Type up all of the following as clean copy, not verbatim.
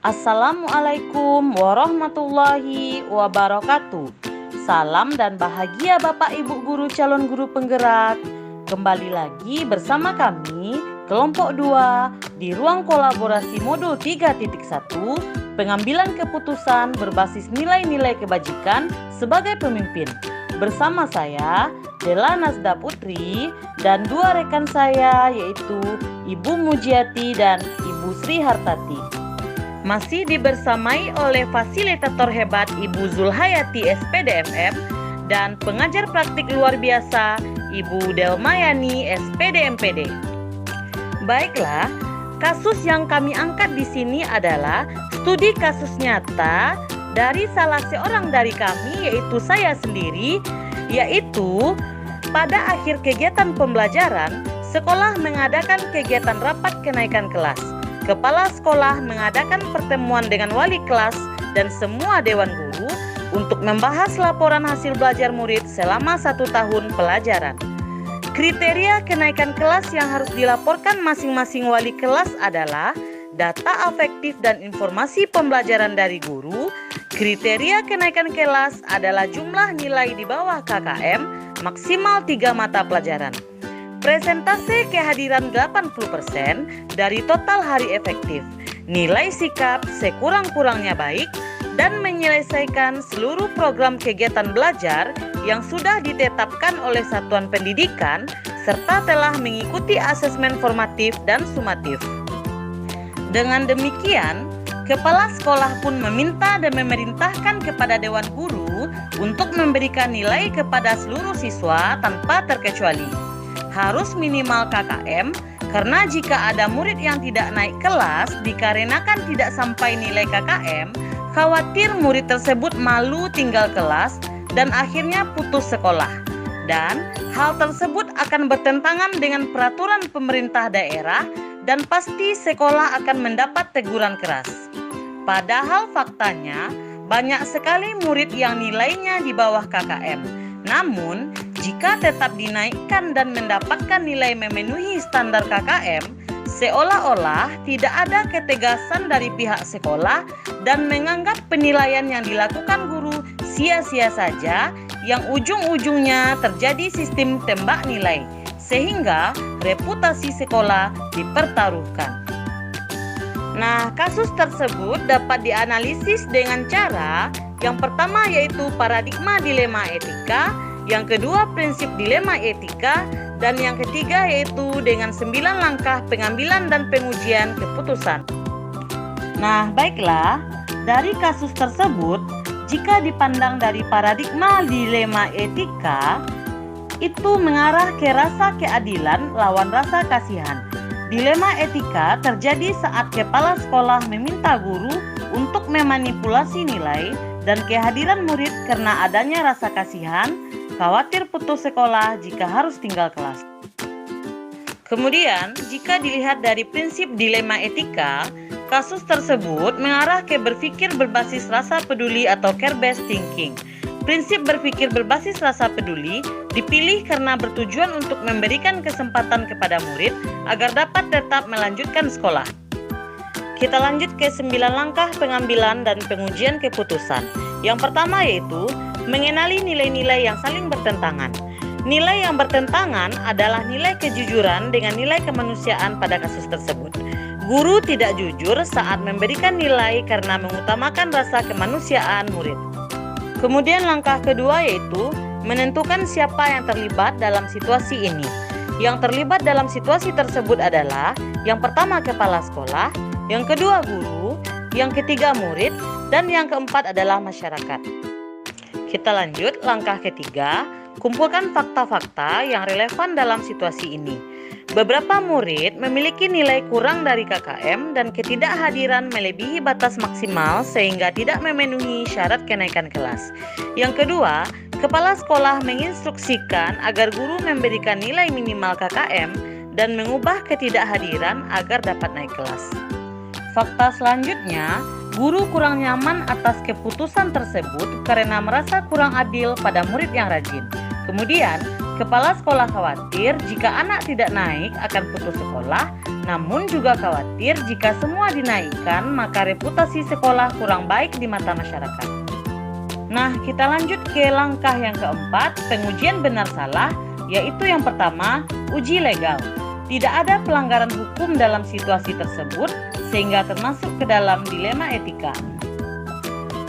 Assalamualaikum warahmatullahi wabarakatuh. Salam dan bahagia Bapak Ibu guru calon guru penggerak. Kembali lagi bersama kami kelompok 2 di ruang kolaborasi modul 3.1 pengambilan keputusan berbasis nilai-nilai kebajikan sebagai pemimpin. Bersama saya Della Nazda Putri dan dua rekan saya yaitu Ibu Mujiati dan Ibu Sri Hartati. Masih dibersamai oleh fasilitator hebat Ibu Zulhayati SPDMM dan pengajar praktik luar biasa Ibu Delmayani SPDMPD. Baiklah, kasus yang kami angkat di sini adalah studi kasus nyata dari salah seorang dari kami yaitu saya sendiri, yaitu pada akhir kegiatan pembelajaran, sekolah mengadakan kegiatan rapat kenaikan kelas. Kepala sekolah mengadakan pertemuan dengan wali kelas dan semua dewan guru untuk membahas laporan hasil belajar murid selama 1 tahun pelajaran. Kriteria kenaikan kelas yang harus dilaporkan masing-masing wali kelas adalah data afektif dan informasi pembelajaran dari guru. Kriteria kenaikan kelas adalah jumlah nilai di bawah KKM maksimal 3 mata pelajaran. Presentase kehadiran 80% dari total hari efektif, nilai sikap sekurang-kurangnya baik, dan menyelesaikan seluruh program kegiatan belajar yang sudah ditetapkan oleh satuan pendidikan, serta telah mengikuti asesmen formatif dan sumatif. Dengan demikian, kepala sekolah pun meminta dan memerintahkan kepada dewan guru untuk memberikan nilai kepada seluruh siswa tanpa terkecuali. Harus minimal KKM, karena jika ada murid yang tidak naik kelas dikarenakan tidak sampai nilai KKM, khawatir murid tersebut malu tinggal kelas dan akhirnya putus sekolah. Dan hal tersebut akan bertentangan dengan peraturan pemerintah daerah dan pasti sekolah akan mendapat teguran keras. Padahal faktanya banyak sekali murid yang nilainya di bawah KKM. Namun, jika tetap dinaikkan dan mendapatkan nilai memenuhi standar KKM, seolah-olah tidak ada ketegasan dari pihak sekolah dan menganggap penilaian yang dilakukan guru sia-sia saja, yang ujung-ujungnya terjadi sistem tembak nilai, sehingga reputasi sekolah dipertaruhkan. Nah, kasus tersebut dapat dianalisis dengan cara yang pertama yaitu paradigma dilema etika, yang kedua prinsip dilema etika, dan yang ketiga yaitu dengan 9 langkah pengambilan dan pengujian keputusan. Nah, baiklah, dari kasus tersebut, jika dipandang dari paradigma dilema etika, itu mengarah ke rasa keadilan lawan rasa kasihan. Dilema etika terjadi saat kepala sekolah meminta guru untuk memanipulasi nilai dan kehadiran murid karena adanya rasa kasihan, khawatir putus sekolah jika harus tinggal kelas. Kemudian, jika dilihat dari prinsip dilema etika, kasus tersebut mengarah ke berpikir berbasis rasa peduli atau care-based thinking. Prinsip berpikir berbasis rasa peduli dipilih karena bertujuan untuk memberikan kesempatan kepada murid agar dapat tetap melanjutkan sekolah. Kita lanjut ke 9 langkah pengambilan dan pengujian keputusan. Yang pertama yaitu mengenali nilai-nilai yang saling bertentangan. Nilai yang bertentangan adalah nilai kejujuran dengan nilai kemanusiaan pada kasus tersebut. Guru tidak jujur saat memberikan nilai karena mengutamakan rasa kemanusiaan murid. Kemudian langkah kedua yaitu menentukan siapa yang terlibat dalam situasi ini. Yang terlibat dalam situasi tersebut adalah yang pertama kepala sekolah, yang kedua guru, yang ketiga murid, dan yang keempat adalah masyarakat. Kita lanjut langkah ketiga, kumpulkan fakta-fakta yang relevan dalam situasi ini. Beberapa murid memiliki nilai kurang dari KKM dan ketidakhadiran melebihi batas maksimal sehingga tidak memenuhi syarat kenaikan kelas. Yang kedua, kepala sekolah menginstruksikan agar guru memberikan nilai minimal KKM dan mengubah ketidakhadiran agar dapat naik kelas. Fakta selanjutnya, guru kurang nyaman atas keputusan tersebut karena merasa kurang adil pada murid yang rajin. Kemudian, kepala sekolah khawatir jika anak tidak naik akan putus sekolah, namun juga khawatir jika semua dinaikkan maka reputasi sekolah kurang baik di mata masyarakat. Nah, kita lanjut ke langkah yang keempat, pengujian benar salah, yaitu yang pertama, uji legal. Tidak ada pelanggaran hukum dalam situasi tersebut, sehingga termasuk ke dalam dilema etika.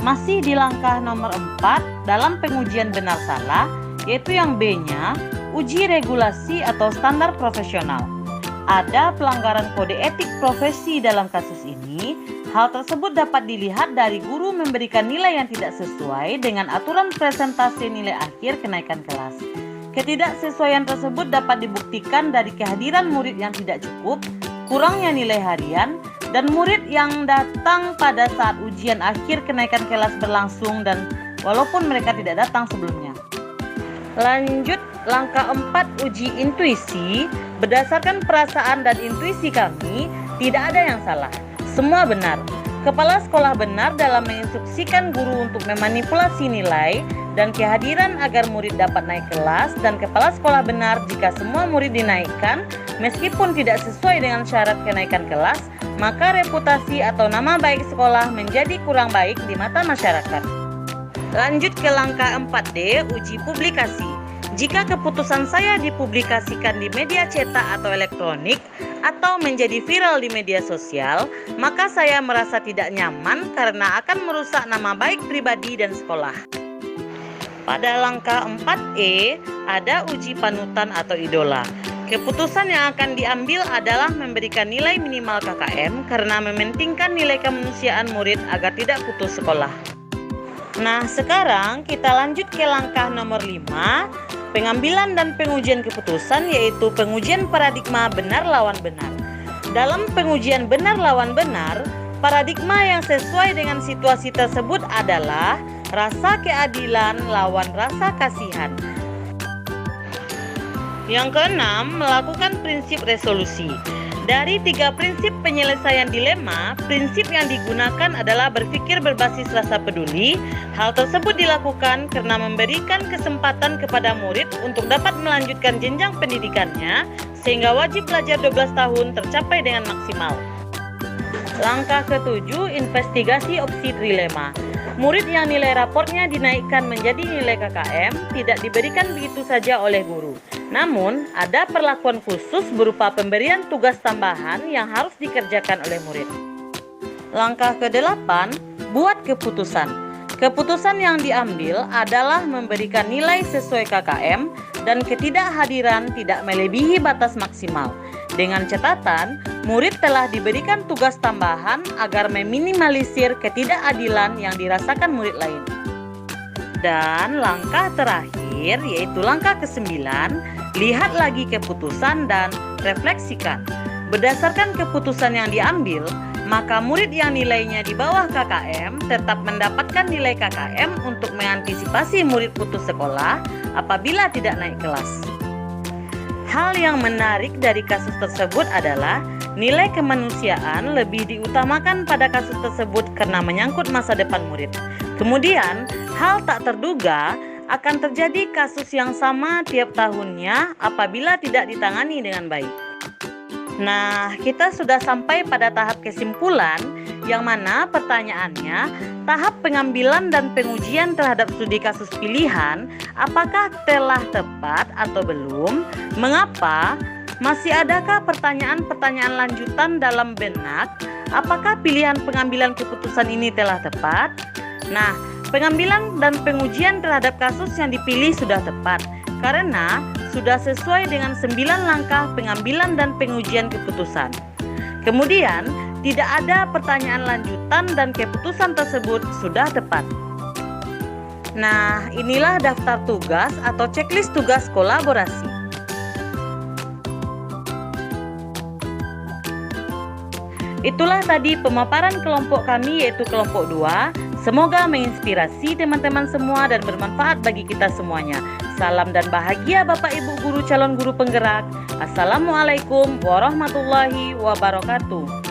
Masih di langkah nomor 4, dalam pengujian benar salah, yaitu yang B-nya, uji regulasi atau standar profesional. Ada pelanggaran kode etik profesi dalam kasus ini. Hal tersebut dapat dilihat dari guru memberikan nilai yang tidak sesuai dengan aturan presentasi nilai akhir kenaikan kelas. Ketidaksesuaian tersebut dapat dibuktikan dari kehadiran murid yang tidak cukup, kurangnya nilai harian, dan murid yang datang pada saat ujian akhir kenaikan kelas berlangsung dan walaupun mereka tidak datang sebelumnya. Lanjut langkah 4, uji intuisi. Berdasarkan perasaan dan intuisi kami, tidak ada yang salah. Semua benar. Kepala sekolah benar dalam menginstruksikan guru untuk memanipulasi nilai dan kehadiran agar murid dapat naik kelas, dan kepala sekolah benar jika semua murid dinaikkan meskipun tidak sesuai dengan syarat kenaikan kelas, maka reputasi atau nama baik sekolah menjadi kurang baik di mata masyarakat. Lanjut ke langkah 4D, uji publikasi. Jika keputusan saya dipublikasikan di media cetak atau elektronik atau menjadi viral di media sosial, maka saya merasa tidak nyaman karena akan merusak nama baik pribadi dan sekolah. Pada langkah 4E, ada uji panutan atau idola. Keputusan yang akan diambil adalah memberikan nilai minimal KKM karena mementingkan nilai kemanusiaan murid agar tidak putus sekolah. Nah, sekarang kita lanjut ke langkah nomor 5, pengambilan dan pengujian keputusan, yaitu pengujian paradigma benar lawan benar. Dalam pengujian benar lawan benar, paradigma yang sesuai dengan situasi tersebut adalah rasa keadilan lawan rasa kasihan. Yang keenam, melakukan prinsip resolusi. Dari 3 prinsip penyelesaian dilema, prinsip yang digunakan adalah berpikir berbasis rasa peduli. Hal tersebut dilakukan karena memberikan kesempatan kepada murid untuk dapat melanjutkan jenjang pendidikannya, sehingga wajib belajar 12 tahun tercapai dengan maksimal. Langkah ke-7, investigasi opsi trilema. Murid yang nilai raportnya dinaikkan menjadi nilai KKM tidak diberikan begitu saja oleh guru. Namun, ada perlakuan khusus berupa pemberian tugas tambahan yang harus dikerjakan oleh murid. Langkah ke-8, buat keputusan. Keputusan yang diambil adalah memberikan nilai sesuai KKM dan ketidakhadiran tidak melebihi batas maksimal. Dengan catatan, murid telah diberikan tugas tambahan agar meminimalisir ketidakadilan yang dirasakan murid lain. Dan langkah terakhir, yaitu langkah ke-9, lihat lagi keputusan dan refleksikan. Berdasarkan keputusan yang diambil, maka murid yang nilainya di bawah KKM tetap mendapatkan nilai KKM untuk mengantisipasi murid putus sekolah apabila tidak naik kelas. Hal yang menarik dari kasus tersebut adalah nilai kemanusiaan lebih diutamakan pada kasus tersebut karena menyangkut masa depan murid. Kemudian, hal tak terduga akan terjadi kasus yang sama tiap tahunnya apabila tidak ditangani dengan baik. Nah, kita sudah sampai pada tahap kesimpulan, yang mana pertanyaannya, tahap pengambilan dan pengujian terhadap studi kasus pilihan, apakah telah tepat atau belum? Mengapa? Masih adakah pertanyaan-pertanyaan lanjutan dalam benak? Apakah pilihan pengambilan keputusan ini telah tepat? Nah, pengambilan dan pengujian terhadap kasus yang dipilih sudah tepat, karena sudah sesuai dengan 9 langkah pengambilan dan pengujian keputusan. Kemudian, tidak ada pertanyaan lanjutan dan keputusan tersebut sudah tepat. Nah, inilah daftar tugas atau checklist tugas kolaborasi. Itulah tadi pemaparan kelompok kami, yaitu kelompok 2. Semoga menginspirasi teman-teman semua dan bermanfaat bagi kita semuanya. Salam dan bahagia Bapak Ibu guru calon guru penggerak. Assalamualaikum warahmatullahi wabarakatuh.